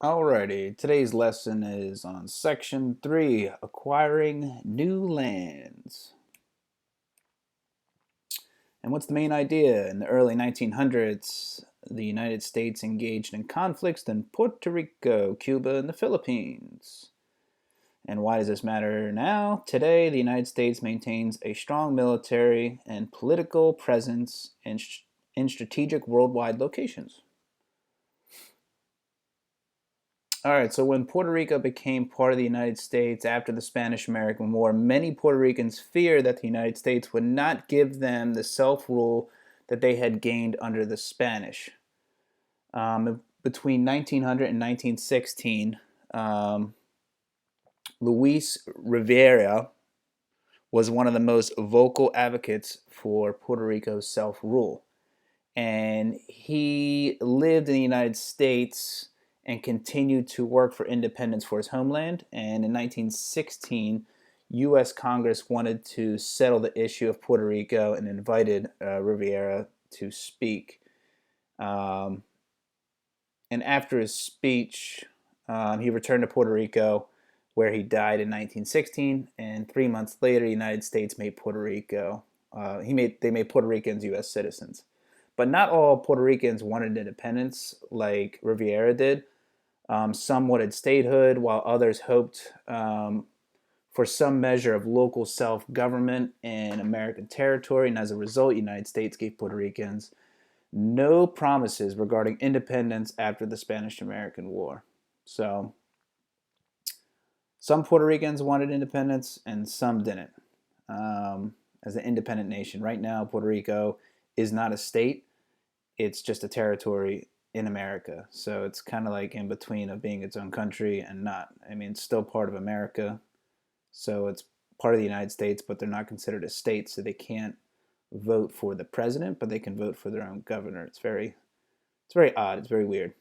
Alrighty, today's lesson is on Section 3, Acquiring New Lands. And what's the main idea? In the early 1900s, the United States engaged in conflicts in Puerto Rico, Cuba, and the Philippines. And why does this matter now? Today, the United States maintains a strong military and political presence in strategic worldwide locations. All right, so when Puerto Rico became part of the United States after the Spanish-American War, many Puerto Ricans feared that the United States would not give them the self-rule that they had gained under the Spanish. Between 1900 and 1916, Luis Rivera was one of the most vocal advocates for Puerto Rico's self-rule. And he lived in the United States and continued to work for independence for his homeland. And in 1916, U.S. Congress wanted to settle the issue of Puerto Rico and invited Rivera to speak. And after his speech, he returned to Puerto Rico, where he died in 1916. And 3 months later, the United States made Puerto Rico. They made Puerto Ricans U.S. citizens. But not all Puerto Ricans wanted independence like Rivera did. Some wanted statehood, while others hoped for some measure of local self-government in American territory. And as a result, the United States gave Puerto Ricans no promises regarding independence after the Spanish-American War. So some Puerto Ricans wanted independence and some didn't. As an independent nation, right now, Puerto Rico is not a state. It's just a territory in America. So it's kind of like in between of being its own country and not. I mean, it's still part of America. So it's part of the United States, but they're not considered a state, so they can't vote for the president, but they can vote for their own governor. It's very odd. It's very weird.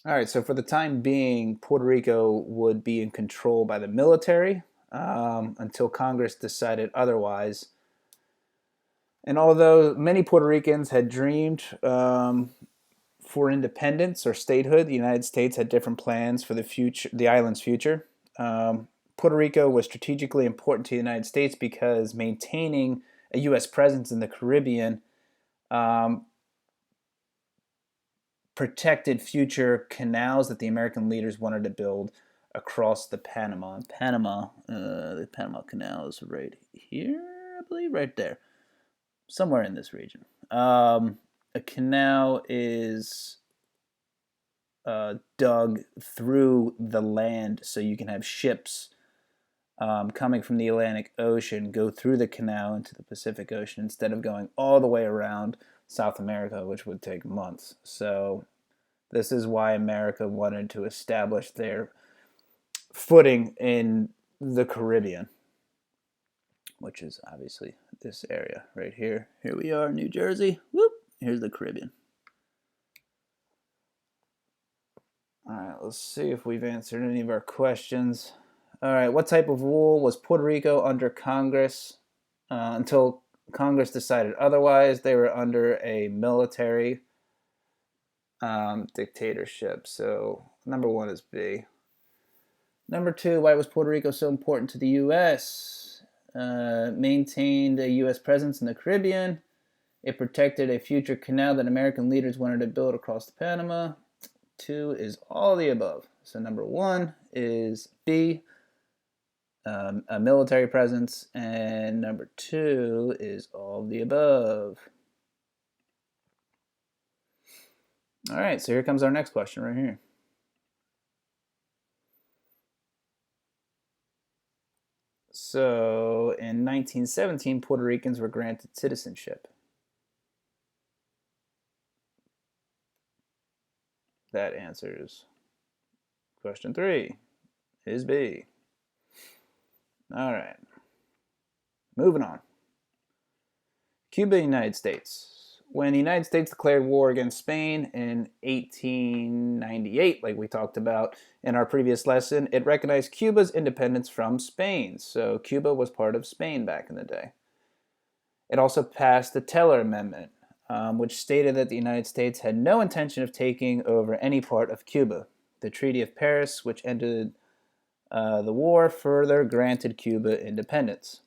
All right, so for the time being, Puerto Rico would be in control by the military until Congress decided otherwise. And although many Puerto Ricans had dreamed for independence or statehood, the United States had different plans for the island's future. Puerto Rico was strategically important to the United States because maintaining a U.S. presence in the Caribbean protected future canals that the American leaders wanted to build across the Panama. And the Panama Canal is right here, I believe, right there, somewhere in this region. A canal is dug through the land so you can have ships coming from the Atlantic Ocean go through the canal into the Pacific Ocean instead of going all the way around South America, which would take months. So this is why America wanted to establish their footing in the Caribbean, which is obviously this area right here. Here we are, New Jersey. Whoop! Here's the Caribbean. All right, let's see if we've answered any of our questions. All right, what type of rule was Puerto Rico under Congress until Congress decided otherwise? They were under a military dictatorship. So number one is B. Number two, why was Puerto Rico so important to the U.S.? Maintained a U.S. presence in the Caribbean. It protected a future canal that American leaders wanted to build across the Panama. Two is all the above. So number one is B, a military presence, and number two is all the above. All right, so here comes our next question right here. So in 1917, Puerto Ricans were granted citizenship. That answers question 3 is B. All right, moving on. Cuba and United States. When the United States declared war against Spain in 1898, like we talked about in our previous lesson, it recognized Cuba's independence from Spain. So Cuba was part of Spain back in the day. It also passed the Taylor Amendment, which stated that the United States had no intention of taking over any part of Cuba. The Treaty of Paris, which ended the war, further granted Cuba independence.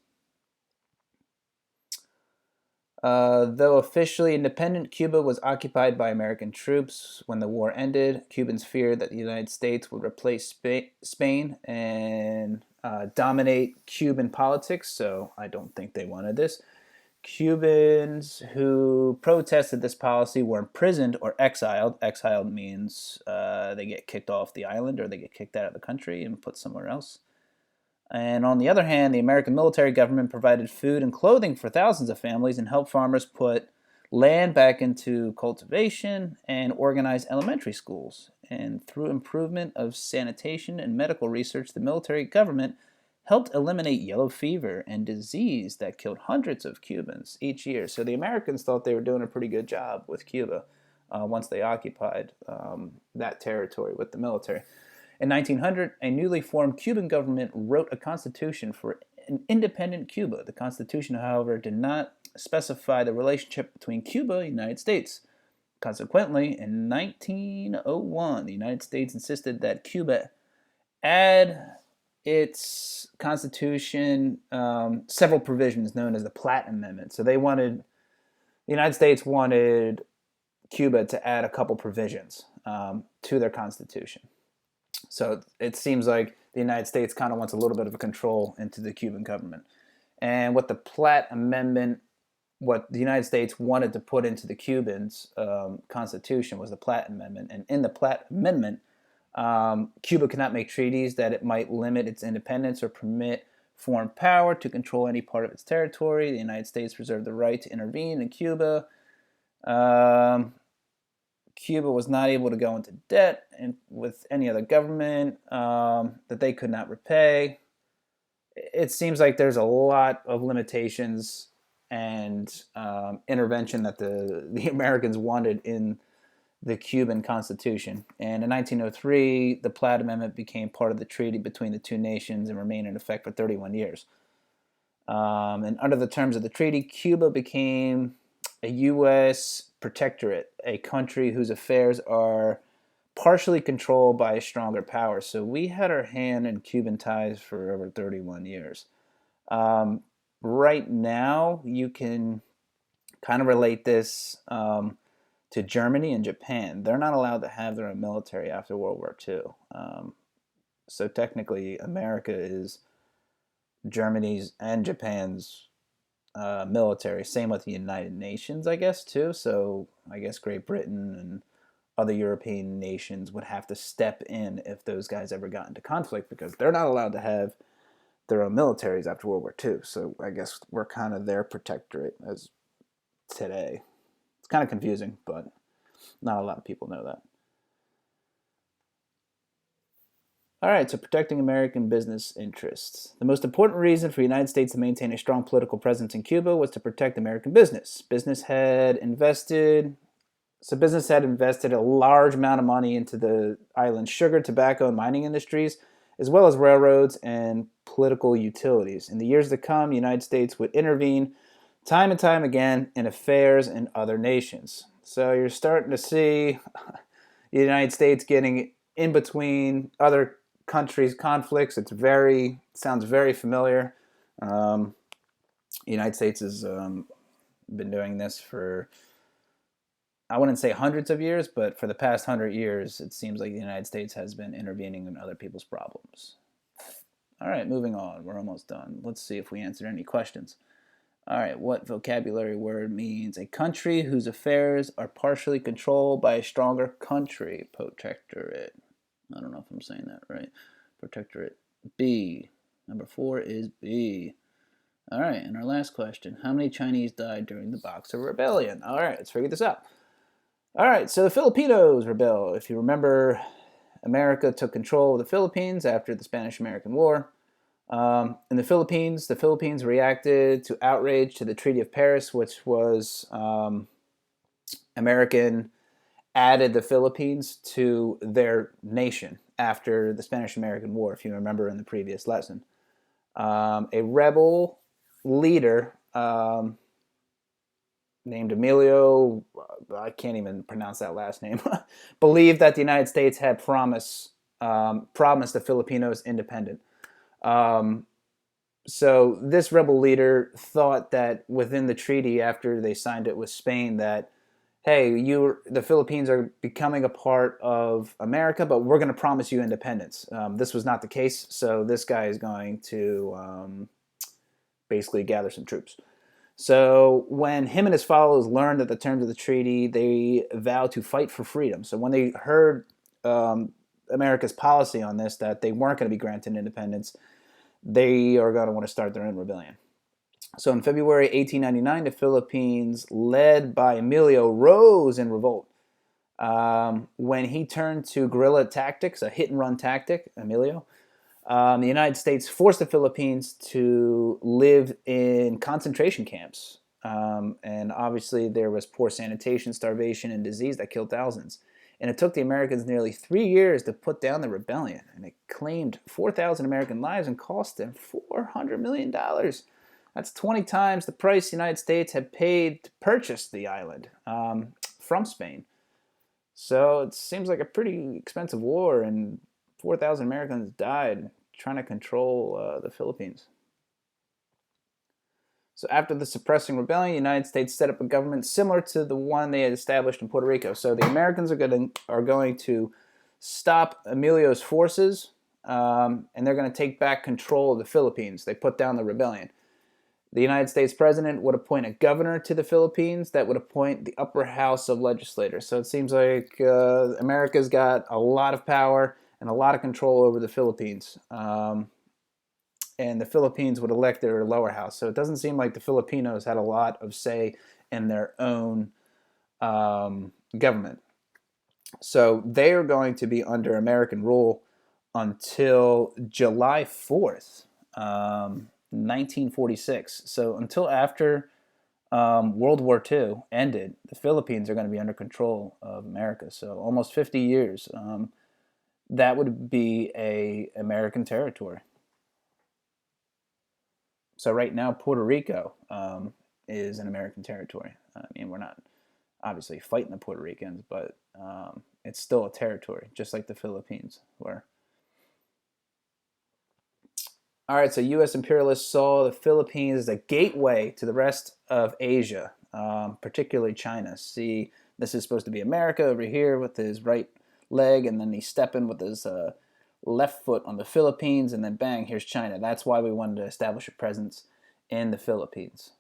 Though officially independent, Cuba was occupied by American troops. When the war ended, Cubans feared that the United States would replace Spain and dominate Cuban politics, so I don't think they wanted this. Cubans who protested this policy were imprisoned or exiled. Exiled means they get kicked off the island or they get kicked out of the country and put somewhere else. And on the other hand, the American military government provided food and clothing for thousands of families and helped farmers put land back into cultivation and organize elementary schools. And through improvement of sanitation and medical research, the military government helped eliminate yellow fever and disease that killed hundreds of Cubans each year. So the Americans thought they were doing a pretty good job with Cuba once they occupied that territory with the military. In 1900, a newly formed Cuban government wrote a constitution for an independent Cuba. The constitution, however, did not specify the relationship between Cuba and the United States. Consequently, in 1901, the United States insisted that Cuba add its constitution several provisions known as the Platt Amendment. So the United States wanted Cuba to add a couple provisions to their constitution. So it seems like the United States kind of wants a little bit of a control into the Cuban government. And what the Platt Amendment, what the United States wanted to put into the Cubans' constitution was the Platt Amendment. And in the Platt Amendment, Cuba cannot make treaties that it might limit its independence or permit foreign power to control any part of its territory. The United States reserved the right to intervene in Cuba. Cuba was not able to go into debt with any other government that they could not repay. It seems like there's a lot of limitations and intervention that the Americans wanted in the Cuban Constitution. And in 1903, the Platt Amendment became part of the treaty between the two nations and remained in effect for 31 years. And under the terms of the treaty, Cuba became a U.S. Protectorate, a country whose affairs are partially controlled by a stronger power. So we had our hand in Cuban ties for over 31 years. Right now, you can kind of relate this to Germany and Japan. They're not allowed to have their own military after World War II. So technically, America is Germany's and Japan's military. Same with the United Nations, I guess, too. So I guess Great Britain and other European nations would have to step in if those guys ever got into conflict because they're not allowed to have their own militaries after World War II. So I guess we're kind of their protectorate as today. It's kind of confusing, but not a lot of people know that. All right, so protecting American business interests. The most important reason for the United States to maintain a strong political presence in Cuba was to protect American business. Business had invested a large amount of money into the island's sugar, tobacco, and mining industries, as well as railroads and political utilities. In the years to come, the United States would intervene time and time again in affairs in other nations. So you're starting to see the United States getting in between other countries' conflicts. Sounds very familiar. The United States has been doing this for, I wouldn't say hundreds of years, but for the past 100 years, it seems like the United States has been intervening in other people's problems. All right, moving on. We're almost done. Let's see if we answered any questions. All right, what vocabulary word means a country whose affairs are partially controlled by a stronger country? Protectorate. I don't know if I'm saying that right. Protectorate. B. Number 4 is B. All right, and our last question. How many Chinese died during the Boxer Rebellion? All right, let's figure this out. All right, so the Filipinos rebel. If you remember, America took control of the Philippines after the Spanish-American War. In the Philippines reacted to outrage to the Treaty of Paris, which was American added the Philippines to their nation after the Spanish-American War, if you remember in the previous lesson. A rebel leader named Emilio, I can't even pronounce that last name, believed that the United States had promised the Filipinos independence. Um, so this rebel leader thought that within the treaty, after they signed it with Spain, that hey, the Philippines are becoming a part of America, but we're going to promise you independence. This was not the case, so this guy is going to basically gather some troops. So when him and his followers learned of the terms of the treaty, they vowed to fight for freedom. So when they heard America's policy on this, that they weren't going to be granted independence, they are going to want to start their own rebellion. So in February 1899, the Philippines, led by Emilio, rose in revolt. When he turned to guerrilla tactics, a hit-and-run tactic, Emilio, the United States forced the Philippines to live in concentration camps. And obviously there was poor sanitation, starvation, and disease that killed thousands. And it took the Americans nearly 3 years to put down the rebellion. And it claimed 4,000 American lives and cost them $400 million. That's 20 times the price the United States had paid to purchase the island from Spain. So it seems like a pretty expensive war, and 4,000 Americans died trying to control the Philippines. So after the suppressing rebellion, the United States set up a government similar to the one they had established in Puerto Rico. So the Americans are going to stop Emilio's forces, and they're going to take back control of the Philippines. They put down the rebellion. The United States president would appoint a governor to the Philippines that would appoint the upper house of legislators. So it seems like America's got a lot of power and a lot of control over the Philippines. And the Philippines would elect their lower house. So it doesn't seem like the Filipinos had a lot of say in their own government. So they are going to be under American rule until July 4th. 1946. So until after World War II ended, the Philippines are going to be under control of America. So almost 50 years. That would be a American territory. So right now, Puerto Rico is an American territory. I mean, we're not obviously fighting the Puerto Ricans, but it's still a territory, just like the Philippines were. All right, so U.S. imperialists saw the Philippines as a gateway to the rest of Asia, particularly China. See, this is supposed to be America over here with his right leg, and then he's stepping with his left foot on the Philippines, and then bang, here's China. That's why we wanted to establish a presence in the Philippines.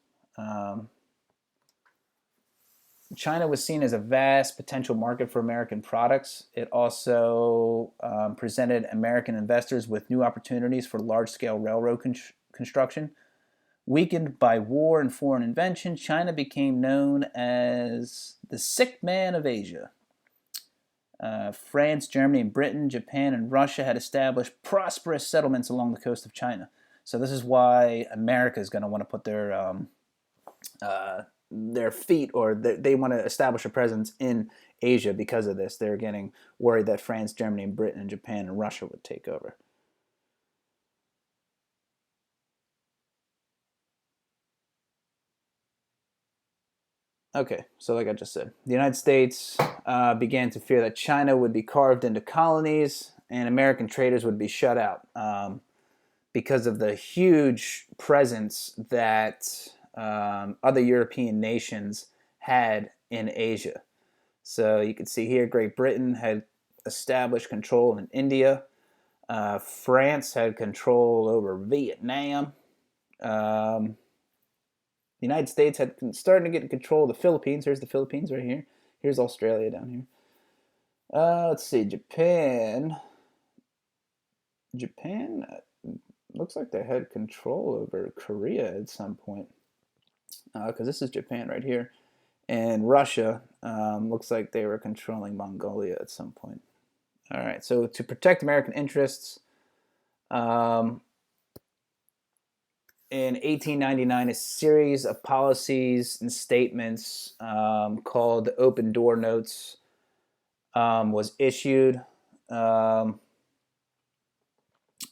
China was seen as a vast potential market for American products. It also presented American investors with new opportunities for large-scale railroad construction. Weakened by war and foreign invention, China became known as the sick man of Asia. France, Germany, and Britain, Japan, and Russia had established prosperous settlements along the coast of China. So this is why America is going to want to put their feet, or they want to establish a presence in Asia because of this. They're getting worried that France, Germany, and Britain, and Japan, and Russia would take over. Okay, so like I just said, the United States began to fear that China would be carved into colonies and American traders would be shut out because of the huge presence that other European nations had in Asia. So you can see here, Great Britain had established control in India. France had control over Vietnam. The United States had started to get control of the Philippines. Here's the Philippines right here. Here's Australia down here. Let's see, Japan. Japan looks like they had control over Korea at some point. Because this is Japan right here. And Russia looks like they were controlling Mongolia at some point. All right, so to protect American interests, in 1899, a series of policies and statements called the Open Door Notes was issued.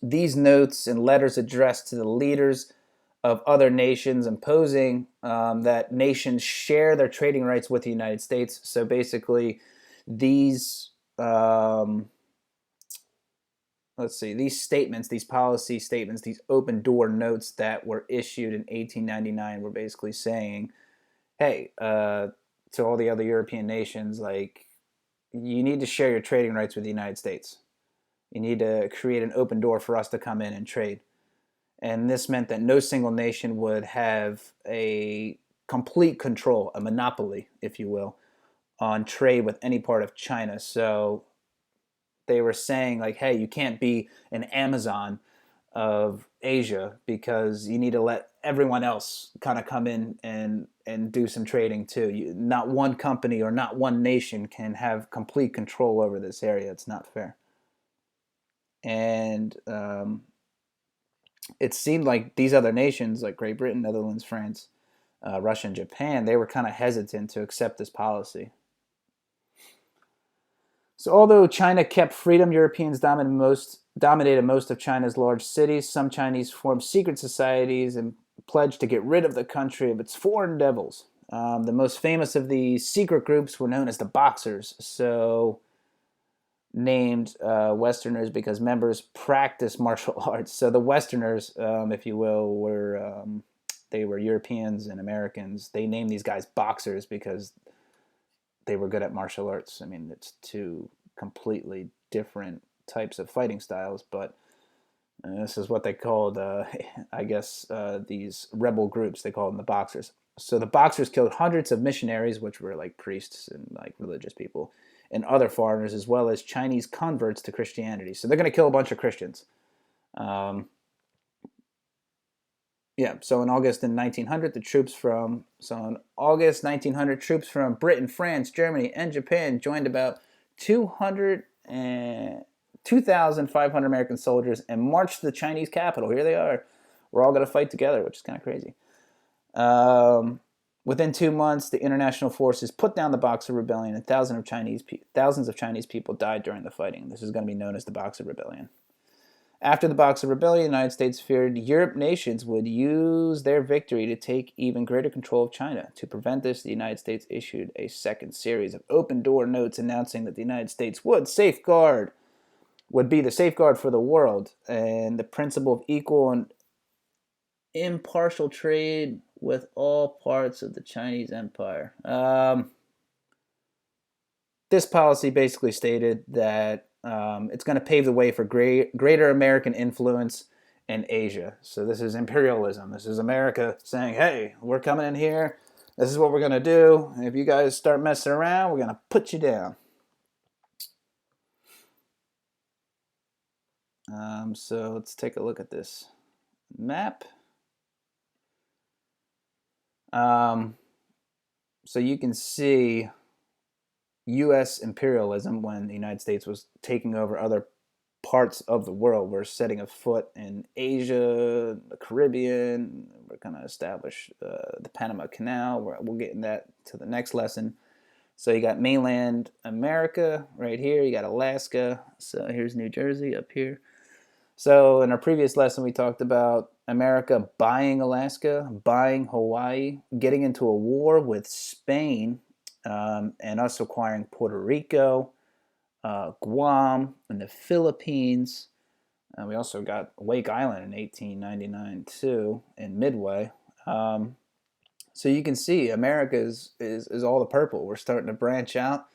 These notes and letters addressed to the leaders of other nations, imposing that nations share their trading rights with the United States. So basically, these these statements, these policy statements, these open door notes that were issued in 1899 were basically saying, hey, to all the other European nations, like, you need to share your trading rights with the United States. You need to create an open door for us to come in and trade. And this meant that no single nation would have a complete control, a monopoly, if you will, on trade with any part of China. So they were saying, like, hey, you can't be an Amazon of Asia, because you need to let everyone else kind of come in and do some trading too. Not one company or not one nation can have complete control over this area. It's not fair. And it seemed like these other nations, like Great Britain, Netherlands, France, Russia, and Japan, they were kind of hesitant to accept this policy. So although China kept freedom, Europeans dominated most of China's large cities. Some Chinese formed secret societies and pledged to get rid of the country of its foreign devils. The most famous of these secret groups were known as the Boxers, so named Westerners because members practiced martial arts. So the Westerners, if you will, they were Europeans and Americans. They named these guys Boxers because they were good at martial arts. I mean, it's two completely different types of fighting styles, but this is what they called, I guess, these rebel groups. They called them the Boxers. So the Boxers killed hundreds of missionaries, which were like priests and like religious people, and other foreigners, as well as Chinese converts to Christianity. So they're going to kill a bunch of Christians. So in August 1900, troops from Britain, France, Germany, and Japan joined about 2,500 American soldiers and marched to the Chinese capital. Here they are. We're all going to fight together, which is kind of crazy. Within 2 months, the international forces put down the Boxer Rebellion, and thousands of Chinese people died during the fighting. This is going to be known as the Boxer Rebellion. After the Boxer Rebellion, the United States feared Europe nations would use their victory to take even greater control of China. To prevent this, the United States issued a second series of open door notes announcing that the United States would be the safeguard for the world, and the principle of equal and impartial trade with all parts of the Chinese empire. This policy basically stated that it's going to pave the way for greater American influence in Asia. So this is imperialism. This is America saying, hey, we're coming in here. This is what we're going to do. And if you guys start messing around, we're going to put you down. So let's take a look at this map. So you can see U.S. imperialism when the United States was taking over other parts of the world. We're setting a foot in Asia, the Caribbean. We're going to establish the Panama Canal. We'll get in that to the next lesson. So you got mainland America right here. You got Alaska. So here's New Jersey up here. So in our previous lesson, we talked about America buying Alaska, buying Hawaii, getting into a war with Spain, and us acquiring Puerto Rico, Guam, and the Philippines. We also got Wake Island in 1899 too, in Midway. So you can see America is all the purple. We're starting to branch out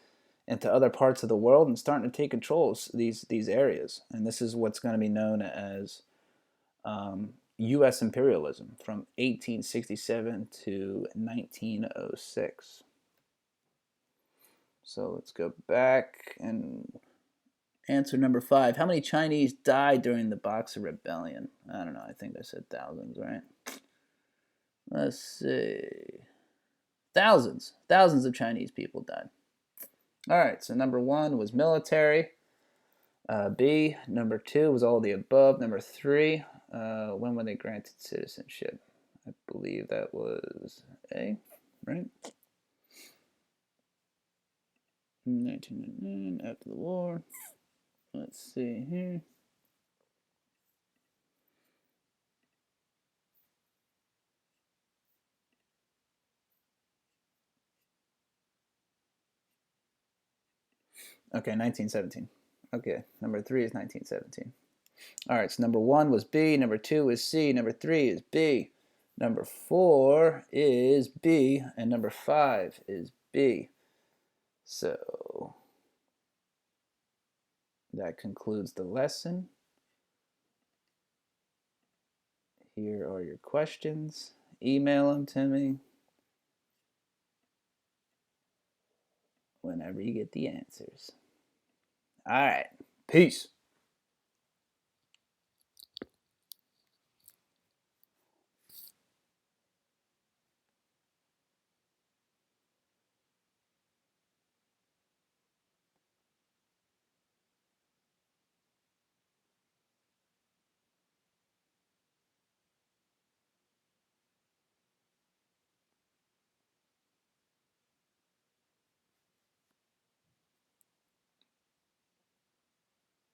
into other parts of the world and starting to take control of these areas. And this is what's going to be known as U.S. imperialism from 1867 to 1906. So let's go back and answer number 5. How many Chinese died during the Boxer Rebellion? I don't know. I think I said thousands, right? Let's see. Thousands of Chinese people died. All right, so number 1 was military. B, number 2 was all the above. Number 3, when were they granted citizenship? I believe that was A, right? 1999, after the war. Let's see here. Okay, 1917. Okay, number 3 is 1917. All right, so number 1 was B, number 2 is C, number 3 is B, number 4 is B, and number 5 is B. So that concludes the lesson. Here are your questions. Email them to me whenever you get the answers. All right, peace.